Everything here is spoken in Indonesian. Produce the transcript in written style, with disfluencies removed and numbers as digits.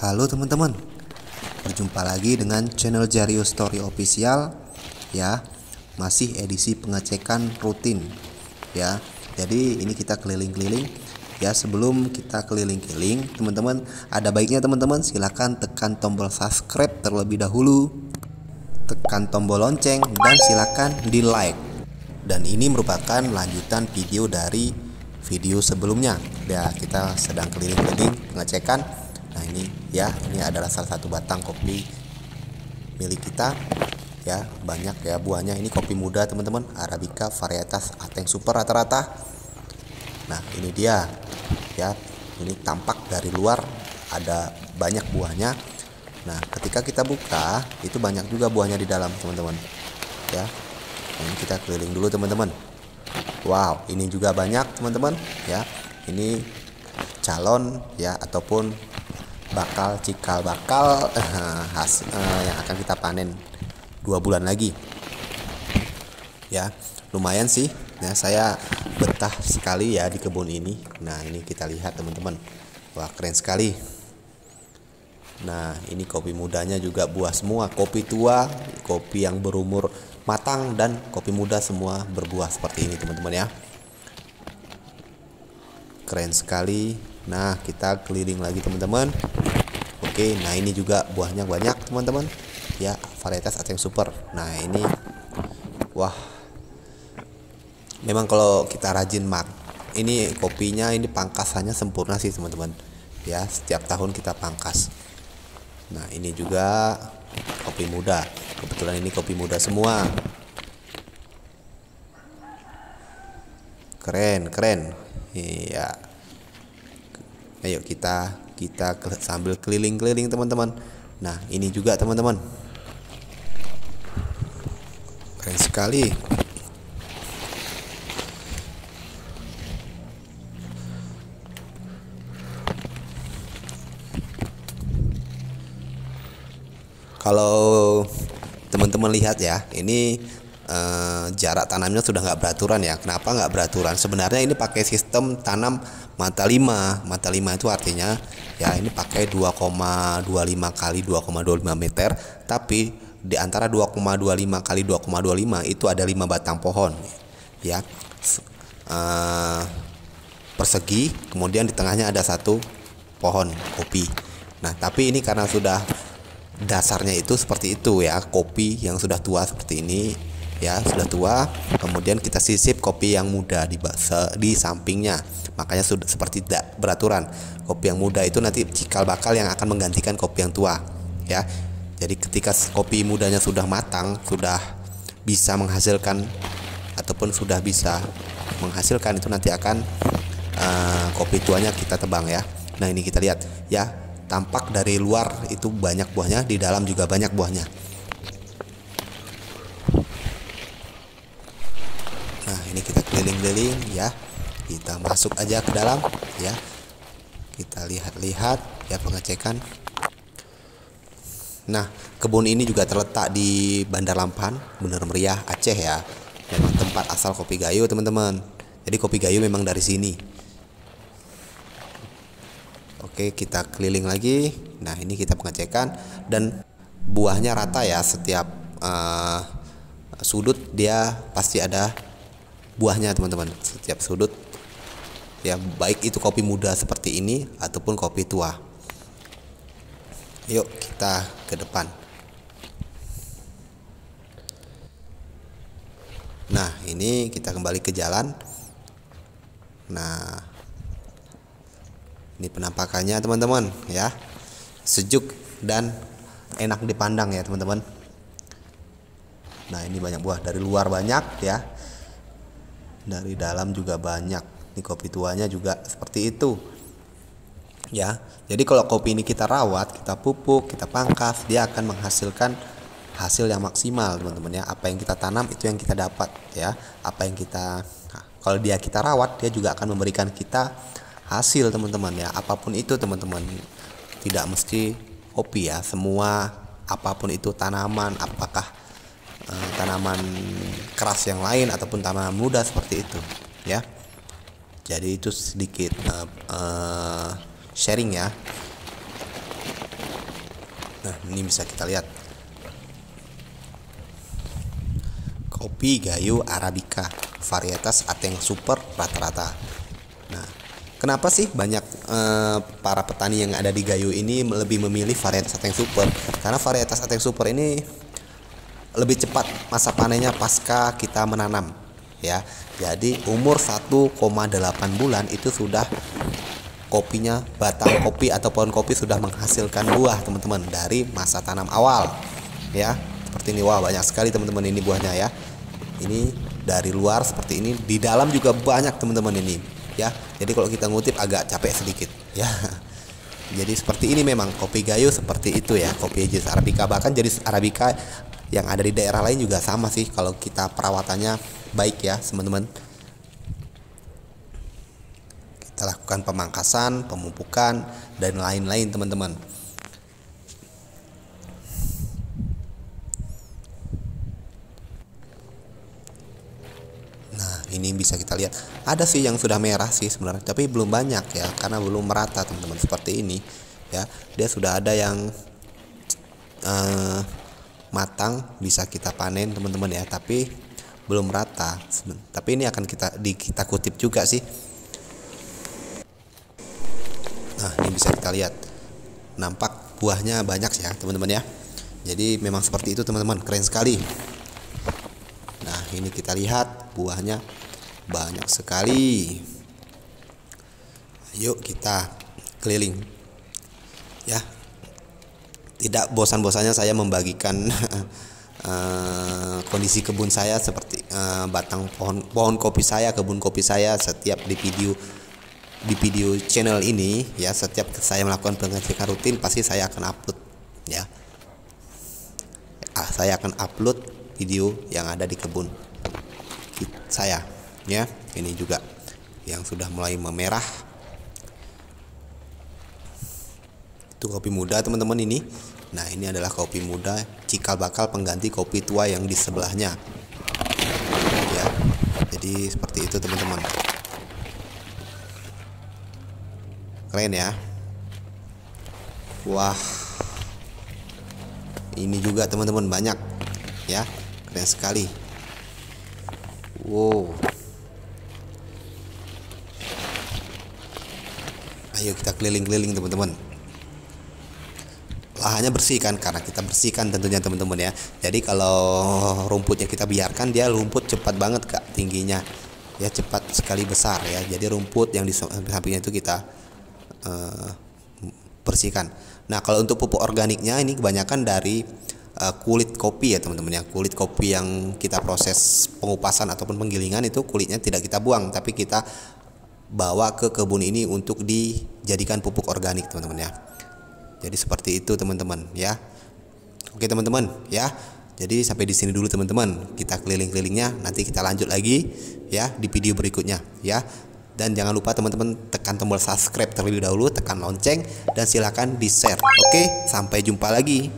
Halo teman-teman, berjumpa lagi dengan channel Jario Story Official ya. Masih edisi pengecekan rutin ya. Jadi ini kita keliling-keliling ya. Sebelum kita keliling-keliling, teman-teman, ada baiknya teman-teman silakan tekan tombol subscribe terlebih dahulu, tekan tombol lonceng, dan silakan di like. Dan ini merupakan lanjutan video dari video sebelumnya ya. Kita sedang keliling-keliling pengecekan. Nah ini ya, ini adalah salah satu batang kopi milik kita ya. Banyak ya buahnya. Ini kopi muda teman-teman, Arabica varietas Ateng Super rata-rata. Nah ini dia ya, ini tampak dari luar ada banyak buahnya. Nah ketika kita buka itu banyak juga buahnya di dalam teman-teman ya. Ini kita keliling dulu teman-teman. Wow, ini juga banyak teman-teman ya. Ini calon ya, ataupun cikal bakal hasil yang akan kita panen 2 bulan lagi ya. Lumayan sih ya, saya betah sekali ya di kebun ini. Nah ini kita lihat teman-teman, wah keren sekali. Nah ini kopi mudanya juga buah semua, kopi tua, kopi yang berumur matang, dan kopi muda semua berbuah seperti ini teman-teman ya. Keren sekali. Nah kita keliling lagi teman-teman. Oke, nah ini juga buahnya banyak teman-teman ya, varietas Ateng Super. Nah ini wah, memang kalau kita rajin ini kopinya, ini pangkasannya sempurna sih teman-teman ya. Setiap tahun kita pangkas. Nah ini juga kopi muda, kebetulan ini kopi muda semua. Keren iya. Ayo kita sambil keliling-keliling teman-teman. Nah ini juga teman-teman, keren sekali. Kalau teman-teman lihat ya, ini jarak tanamnya sudah nggak beraturan ya. Kenapa nggak beraturan? Sebenarnya ini pakai sistem tanam mata 5. Mata 5 itu artinya ya, ini pakai 2,25 kali 2,25 meter, tapi di antara 2,25 kali 2,25 itu ada 5 batang pohon ya, persegi. Kemudian di tengahnya ada 1 pohon kopi. Nah tapi ini karena sudah dasarnya itu seperti itu ya, kopi yang sudah tua seperti ini ya, sudah tua. Kemudian kita sisip kopi yang muda di sampingnya, makanya sudah seperti tidak beraturan. Kopi yang muda itu nanti cikal bakal yang akan menggantikan kopi yang tua ya. Jadi ketika kopi mudanya sudah matang, sudah bisa menghasilkan ataupun sudah bisa menghasilkan, itu nanti akan kopi tuanya kita tebang ya. Nah ini kita lihat ya, tampak dari luar itu banyak buahnya, di dalam juga banyak buahnya. Nah ini kita keliling-keliling ya, kita masuk aja ke dalam ya, kita lihat-lihat ya pengecekan. Nah kebun ini juga terletak di Bandar Lampaan, Bener Meriah, Aceh ya. Memang tempat asal kopi Gayo teman-teman. Jadi kopi Gayo memang dari sini. Oke, kita keliling lagi. Nah ini kita pengecekan, dan buahnya rata ya. Setiap sudut dia pasti ada buahnya teman-teman, setiap sudut ya, baik itu kopi muda seperti ini ataupun kopi tua. Yuk kita ke depan. Nah ini kita kembali ke jalan. Nah ini penampakannya teman-teman ya, sejuk dan enak dipandang ya teman-teman. Nah ini banyak buah, dari luar banyak ya, dari dalam juga banyak. Ini kopi tuanya juga seperti itu ya. Jadi kalau kopi ini kita rawat, kita pupuk, kita pangkas, dia akan menghasilkan hasil yang maksimal teman-teman ya. Apa yang kita tanam itu yang kita dapat ya. Apa yang kalau kita rawat, dia juga akan memberikan kita hasil teman-teman ya. Apapun itu teman-teman, tidak mesti kopi ya, semua apapun itu tanaman, apakah tanaman keras yang lain ataupun tanaman muda seperti itu ya. Jadi itu sedikit sharing ya. Nah, ini bisa kita lihat kopi Gayo Arabica varietas Ateng Super rata-rata. Nah, kenapa sih banyak para petani yang ada di Gayo ini lebih memilih varietas Ateng Super? Karena varietas Ateng Super ini lebih cepat masa panennya pasca kita menanam, ya. Jadi umur 1,8 bulan itu sudah kopinya, batang kopi atau pohon kopi sudah menghasilkan buah, teman-teman, dari masa tanam awal, ya. Seperti ini, wah banyak sekali teman-teman ini buahnya ya. Ini dari luar seperti ini, di dalam juga banyak teman-teman ini, ya. Jadi kalau kita ngutip agak capek sedikit, ya. Jadi seperti ini memang kopi Gayo seperti itu ya, kopi jenis Arabica. Bahkan jenis Arabica yang ada di daerah lain juga sama sih kalau kita perawatannya baik ya, teman-teman. Kita lakukan pemangkasan, pemupukan, dan lain-lain teman-teman. Nah, ini bisa kita lihat ada sih yang sudah merah sih sebenarnya, tapi belum banyak ya, karena belum merata teman-teman. Seperti ini ya, dia sudah ada yang matang bisa kita panen teman-teman ya, tapi belum rata. Tapi ini akan kita kutip juga sih. Nah, ini bisa kita lihat, nampak buahnya banyak ya teman-teman ya. Jadi memang seperti itu teman-teman, keren sekali. Nah, ini kita lihat buahnya banyak sekali. Yuk kita keliling ya. Tidak bosan-bosannya saya membagikan kondisi kebun saya, seperti batang pohon kopi saya, kebun kopi saya setiap di video channel ini ya. Setiap saya melakukan pengecekan rutin pasti saya akan upload ya. Saya akan upload video yang ada di kebun saya ya. Ini juga yang sudah mulai memerah, itu kopi muda teman-teman ini. Nah, ini adalah kopi muda cikal bakal pengganti kopi tua yang di sebelahnya ya. Jadi seperti itu teman-teman, keren ya. Wah, ini juga teman-teman banyak ya, keren sekali. Wow, ayo kita keliling-keliling teman-teman. Lahannya bersih kan, karena kita bersihkan tentunya teman-teman ya. Jadi kalau rumputnya kita biarkan, dia rumput cepat banget kak tingginya ya, cepat sekali besar ya. Jadi rumput yang di sampingnya itu kita bersihkan. Nah, kalau untuk pupuk organiknya ini kebanyakan dari kulit kopi ya teman-teman ya. Kulit kopi yang kita proses pengupasan ataupun penggilingan itu kulitnya tidak kita buang, tapi kita bawa ke kebun ini untuk dijadikan pupuk organik teman-teman ya. Jadi seperti itu teman-teman ya. Oke teman-teman ya. Jadi sampai di sini dulu teman-teman. Kita keliling-kelilingnya, nanti kita lanjut lagi ya di video berikutnya ya. Dan jangan lupa teman-teman tekan tombol subscribe terlebih dahulu, tekan lonceng, dan silakan di-share. Oke, sampai jumpa lagi.